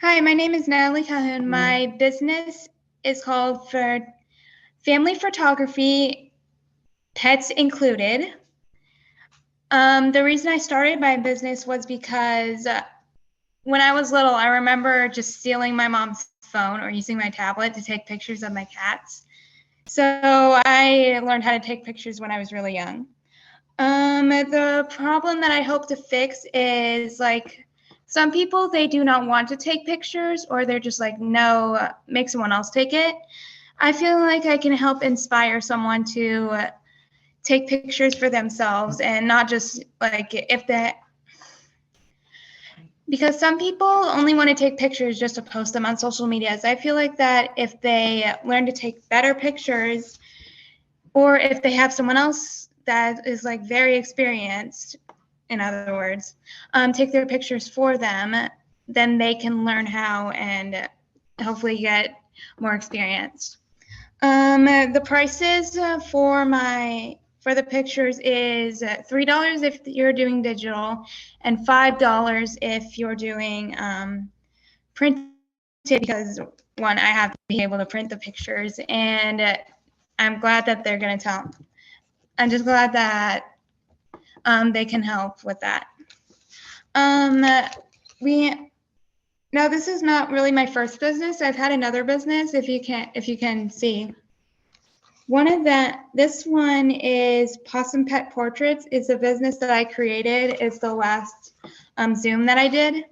Hi, my name is Natalie Calhoun. My business is called for Family Photography, Pets Included. The reason I started my business was because when I was little, I remember just stealing my mom's phone or using my tablet to take pictures of my cats. So I learned how to take pictures when I was really young. The problem that I hope to fix is like some people, they do not want to take pictures or they're just like, no, make someone else take it. I feel like I can help inspire someone to take pictures for themselves and not just like if they, because some people only want to take pictures just to post them on social medias. I feel like that if they learn to take better pictures or if they have someone else that is like very experienced, in other words, take their pictures for them, then they can learn how and hopefully get more experience. The prices for the pictures is $3 if you're doing digital, and $5 if you're doing printed. Because one, I have to be able to print the pictures, and I'm glad that they're going to tell. I'm just glad that they can help with that. Um, we Now this is not really my first business. I've had another business. If you can see, this one is Possum Pet Portraits. It's a business that I created. It's the last Zoom that I did.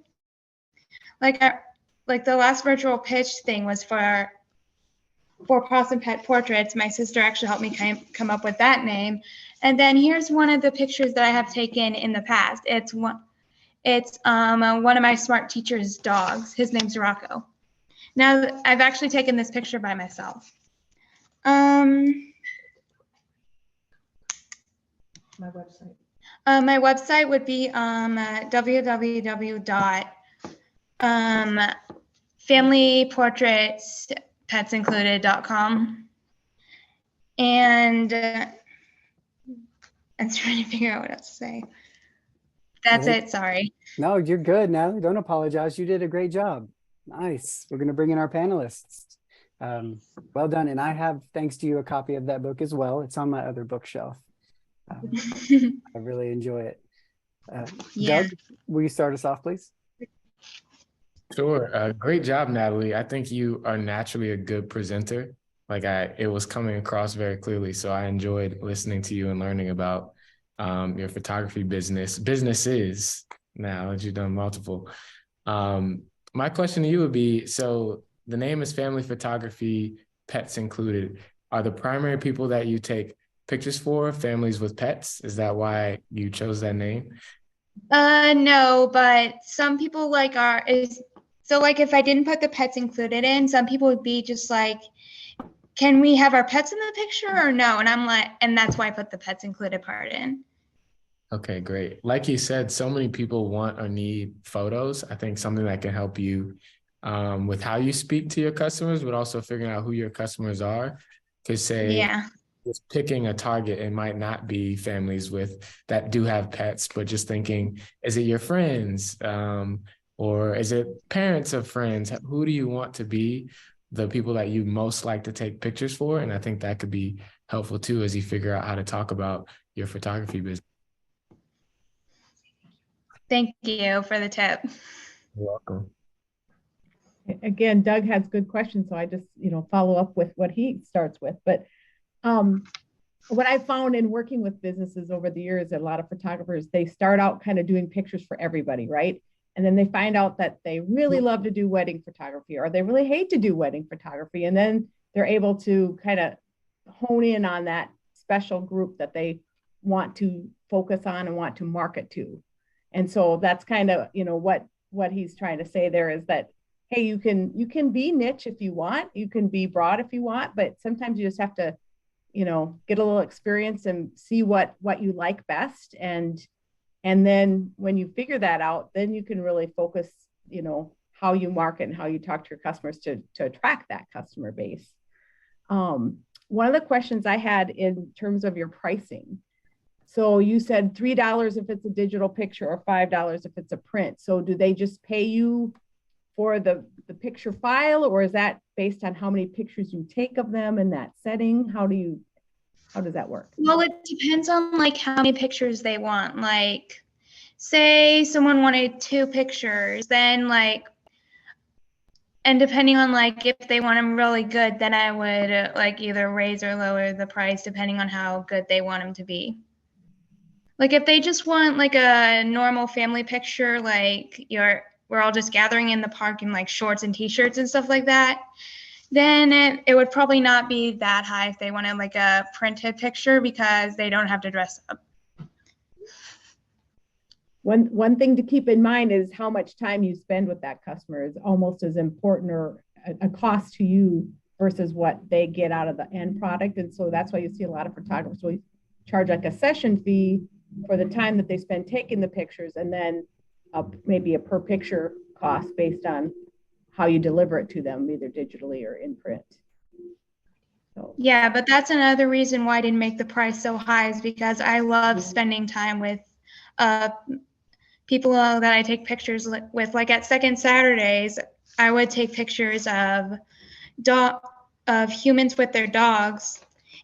Like like the last virtual pitch thing was for Possum Pet Portraits. My sister actually helped me come up with that name. And then here's one of the pictures that I have taken in the past. It's one of my smart teacher's dogs. His name's Rocco. Now I've actually taken this picture by myself. My website. My website would be www.familyportraitspetsincluded.com. And I'm trying to figure out what else to say. That's it. Sorry. No, you're good, Natalie. Don't apologize. You did a great job. Nice. We're going to bring in our panelists. Well done. And I have, thanks to you, a copy of that book as well. It's on my other bookshelf. I really enjoy it. Yeah. Doug, will you start us off, please? Sure. Great job, Natalie. I think you are naturally a good presenter. It was coming across very clearly. So I enjoyed listening to you and learning about your photography businesses now that you've done multiple. My question to you would be, so the name is Family Photography, Pets Included. Are the primary people that you take pictures for families with pets? Is that why you chose that name? No, but some people so like if I didn't put the pets included in, some people would be just like, can we have our pets in the picture or no? And I'm like, and that's why I put the pets included part in. Okay, great. Like you said, so many people want or need photos. I think something that can help you with how you speak to your customers, but also figuring out who your customers are. Because just picking a target, it might not be families that do have pets, but just thinking, is it your friends? Or is it parents of friends? Who do you want to be the people that you most like to take pictures for? And I think that could be helpful too, as you figure out how to talk about your photography business. Thank you for the tip. You're welcome. Again, Doug has good questions, so I just, follow up with what he starts with. But what I found in working with businesses over the years, a lot of photographers, they start out kind of doing pictures for everybody, right? And then they find out that they really love to do wedding photography, or they really hate to do wedding photography. And then they're able to kind of hone in on that special group that they want to focus on and want to market to. And so that's kind of, what he's trying to say there is that, hey, you can be niche if you want, you can be broad if you want, but sometimes you just have to, get a little experience and see what you like best. And then when you figure that out, then you can really focus, how you market and how you talk to your customers to attract that customer base. One of the questions I had in terms of your pricing, so you said $3 if it's a digital picture or $5 if it's a print. So do they just pay you for the picture file, or is that based on how many pictures you take of them in that setting? How does that work? Well, it depends on like how many pictures they want. Like, say someone wanted 2 pictures, then like, and depending on like if they want them really good, then I would like either raise or lower the price depending on how good they want them to be. Like if they just want like a normal family picture, like we're all just gathering in the park in like shorts and t-shirts and stuff like that, then it would probably not be that high if they wanted like a printed picture because they don't have to dress up. One thing to keep in mind is how much time you spend with that customer is almost as important or a cost to you versus what they get out of the end product. And so that's why you see a lot of photographers will charge like a session fee for the time that they spend taking the pictures, and then maybe a per picture cost based on how you deliver it to them, either digitally or in print. So. Yeah, but that's another reason why I didn't make the price so high, is because I love spending time with people that I take pictures with. Like at Second Saturdays, I would take pictures of humans with their dogs,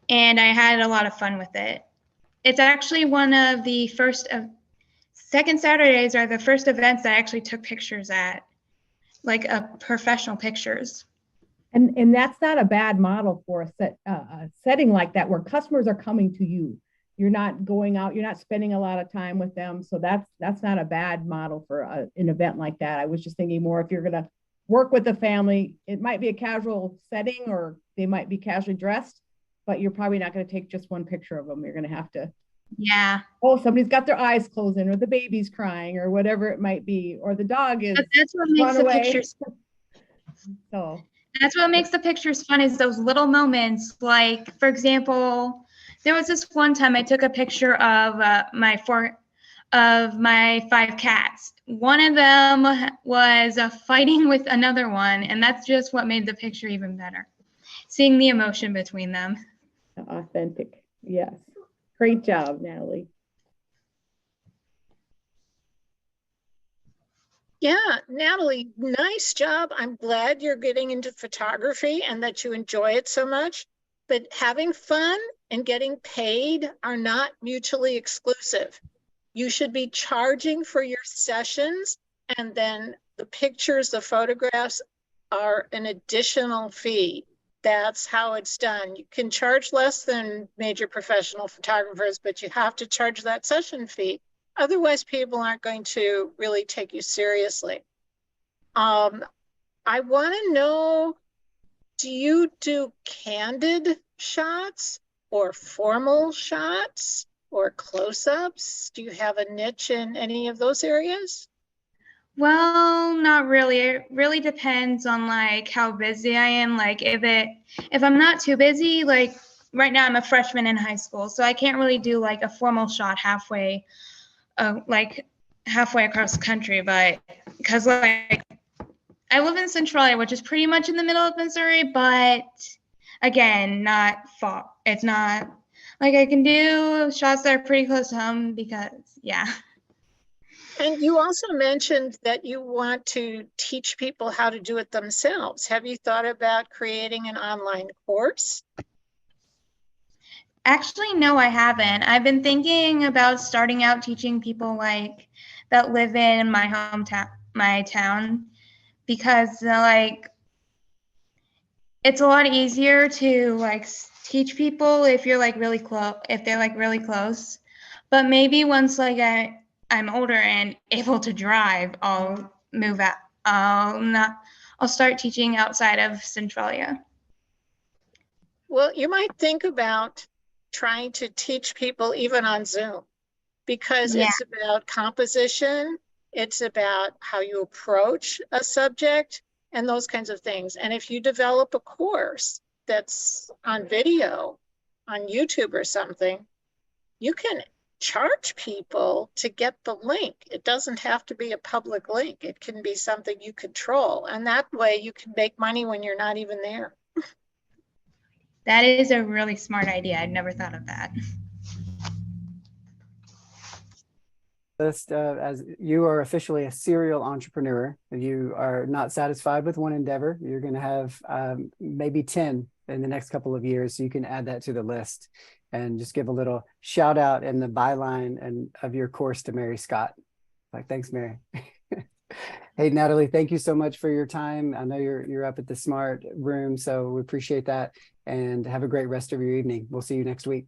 and I had a lot of fun with it. It's actually one of the first Second Saturdays are the first events that I actually took pictures at, like professional pictures. And that's not a bad model for a setting like that where customers are coming to you. You're not going out, you're not spending a lot of time with them. So that's not a bad model for an event like that. I was just thinking more if you're going to work with a family, it might be a casual setting or they might be casually dressed, but you're probably not going to take just one picture of them. You're going to have to, yeah. Oh, somebody's got their eyes closed in, or the baby's crying, or whatever it might be, or the dog is. But that's what makes the pictures. So that's what makes the pictures fun, is those little moments. Like, for example, there was this one time I took a picture of my 5 cats. One of them was fighting with another one, and that's just what made the picture even better. Seeing the emotion between them. Authentic, yes. Great job, Natalie. Yeah, Natalie, nice job. I'm glad you're getting into photography and that you enjoy it so much. But having fun and getting paid are not mutually exclusive. You should be charging for your sessions, and then the pictures, the photographs are an additional fee. That's how it's done. You can charge less than major professional photographers, but you have to charge that session fee. Otherwise, people aren't going to really take you seriously. I want to know, do you do candid shots or formal shots or close-ups? Do you have a niche in any of those areas? Well, not really. It really depends on like how busy I am. Like if I'm not too busy, like right now I'm a freshman in high school, so I can't really do like a formal shot halfway across the country. But because like I live in Centralia, which is pretty much in the middle of Missouri, but again, not far. It's not like I can do shots that are pretty close to home because yeah. And you also mentioned that you want to teach people how to do it themselves. Have you thought about creating an online course? Actually, no, I haven't. I've been thinking about starting out teaching people like that live in my town, because like it's a lot easier to like teach people if you're like really close, if they're like really close. But maybe once like I'm older and able to drive, I'll move out. I'll start teaching outside of Centralia. Well, you might think about trying to teach people even on Zoom, because it's about composition, it's about how you approach a subject and those kinds of things. And if you develop a course that's on video on YouTube or something, you can charge people to get the link. It doesn't have to be a public link. It can be something you control. And that way you can make money when you're not even there. That is a really smart idea. I'd never thought of that. list as you are officially a serial entrepreneur. You are not satisfied with one endeavor. You're going to have maybe 10 in the next couple of years. So you can add that to the list and just give a little shout out in the byline and of your course to Mary Scott. Like, thanks, Mary. Hey, Natalie, thank you so much for your time. I know you're up at the Smart Room, so we appreciate that. And have a great rest of your evening. We'll see you next week.